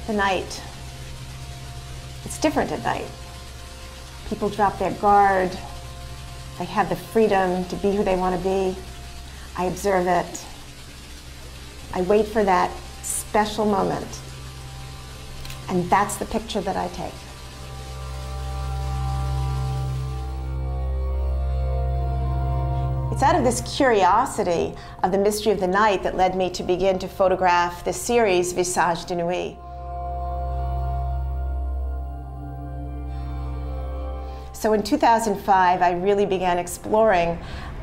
The night. It's different at night. People drop their guard. They have the freedom to be who they want to be. I observe it. I wait for that special moment. And that's the picture that I take. It's out of this curiosity of the mystery of the night that led me to begin to photograph the series Visages de Nuit. So in 2005, I really began exploring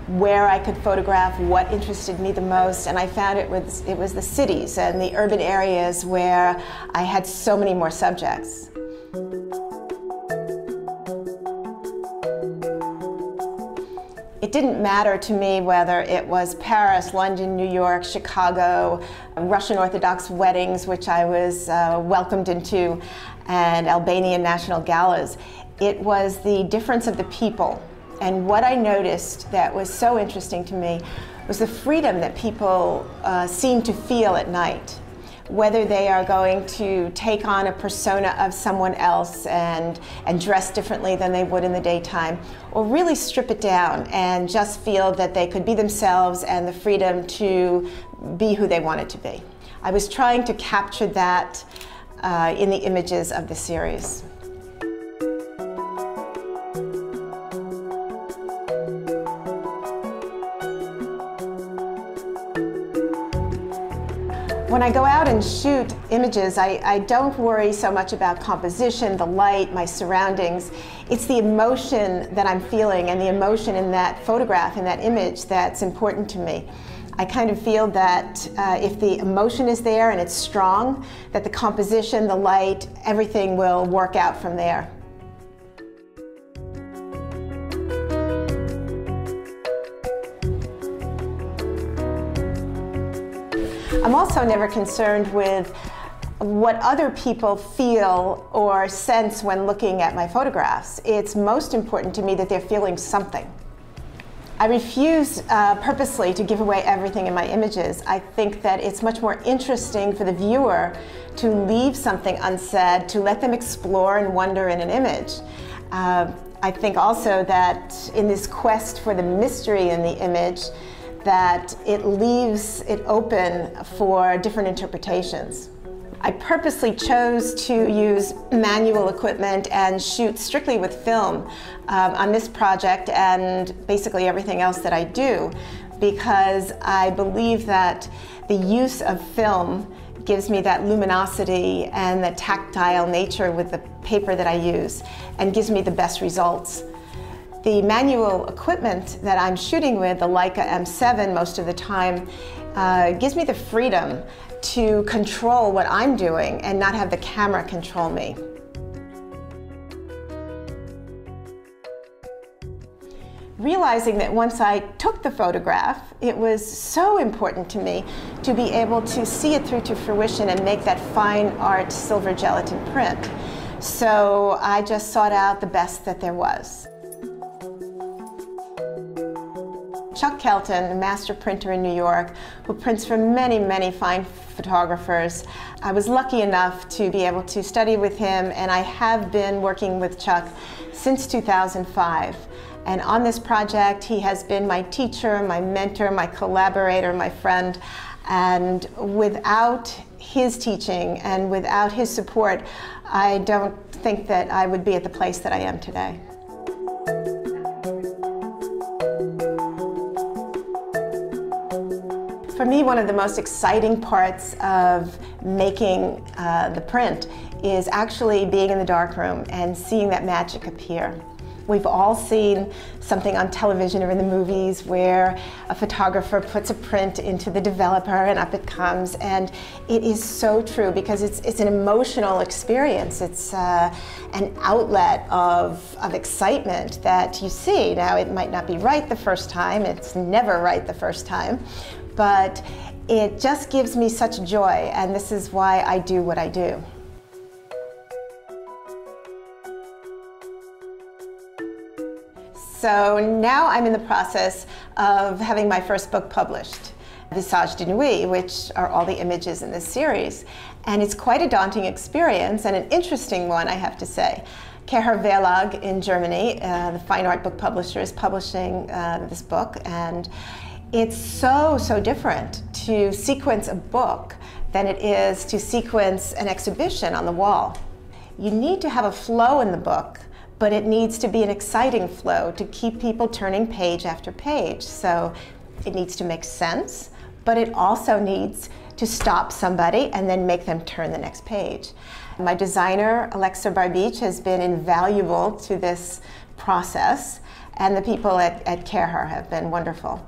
where I could photograph, what interested me the most, and I found it was the cities and the urban areas where I had so many more subjects. It didn't matter to me whether it was Paris, London, New York, Chicago, Russian Orthodox weddings, which I was welcomed into, and Albanian national galas. It was the difference of the people. And what I noticed that was so interesting to me was the freedom that people seem to feel at night. Whether they are going to take on a persona of someone else and dress differently than they would in the daytime, or really strip it down and just feel that they could be themselves and the freedom to be who they wanted to be. I was trying to capture that in the images of the series. When I go out and shoot images, I don't worry so much about composition, the light, my surroundings. It's the emotion that I'm feeling and the emotion in that photograph, in that image, that's important to me. I kind of feel that if the emotion is there and it's strong, that the composition, the light, everything will work out from there. I'm also never concerned with what other people feel or sense when looking at my photographs. It's most important to me that they're feeling something. I refuse purposely to give away everything in my images. I think that it's much more interesting for the viewer to leave something unsaid, to let them explore and wonder in an image. I think also that in this quest for the mystery in the image, that it leaves it open for different interpretations. I purposely chose to use manual equipment and shoot strictly with film on this project and basically everything else that I do, because I believe that the use of film gives me that luminosity and the tactile nature with the paper that I use and gives me the best results. The manual equipment that I'm shooting with, the Leica M7 most of the time, gives me the freedom to control what I'm doing and not have the camera control me. Realizing that once I took the photograph, it was so important to me to be able to see it through to fruition and make that fine art silver gelatin print. So I just sought out the best that there was. Chuck Kelton, a master printer in New York, who prints for many, many fine photographers. I was lucky enough to be able to study with him, and I have been working with Chuck since 2005. And on this project, he has been my teacher, my mentor, my collaborator, my friend. And without his teaching and without his support, I don't think that I would be at the place that I am today. For me, one of the most exciting parts of making the print is actually being in the darkroom and seeing that magic appear. We've all seen something on television or in the movies where a photographer puts a print into the developer and up it comes, and it is so true because it's an emotional experience. It's an outlet of excitement that you see. Now, it might not be right the first time, it's never right the first time, but it just gives me such joy, and this is why I do what I do. So now I'm in the process of having my first book published. Visages de Nuit, which are all the images in this series. And it's quite a daunting experience and an interesting one, I have to say. Kerher Verlag in Germany, the fine art book publisher, is publishing this book, and it's so different to sequence a book than it is to sequence an exhibition on the wall. You need to have a flow in the book, but it needs to be an exciting flow to keep people turning page after page. So it needs to make sense, but it also needs to stop somebody and then make them turn the next page. My designer, Alexa Barbich, has been invaluable to this process, and the people at Kerher have been wonderful.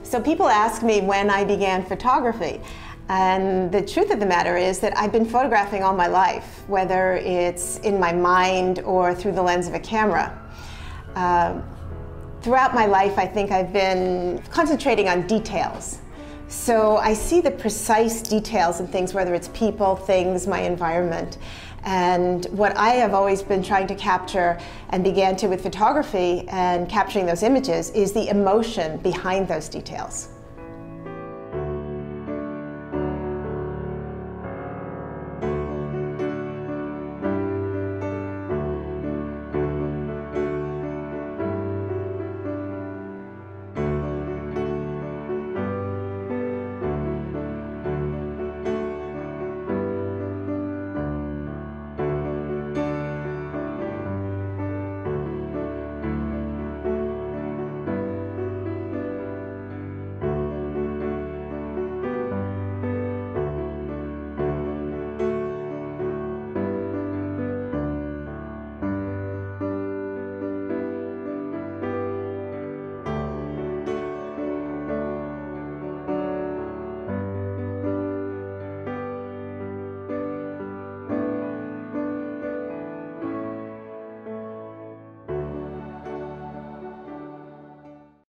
So people ask me when I began photography. And the truth of the matter is that I've been photographing all my life, whether it's in my mind or through the lens of a camera. Throughout my life, I think I've been concentrating on details. So I see the precise details in things, whether it's people, things, my environment. And what I have always been trying to capture, and began to with photography and capturing those images, is the emotion behind those details.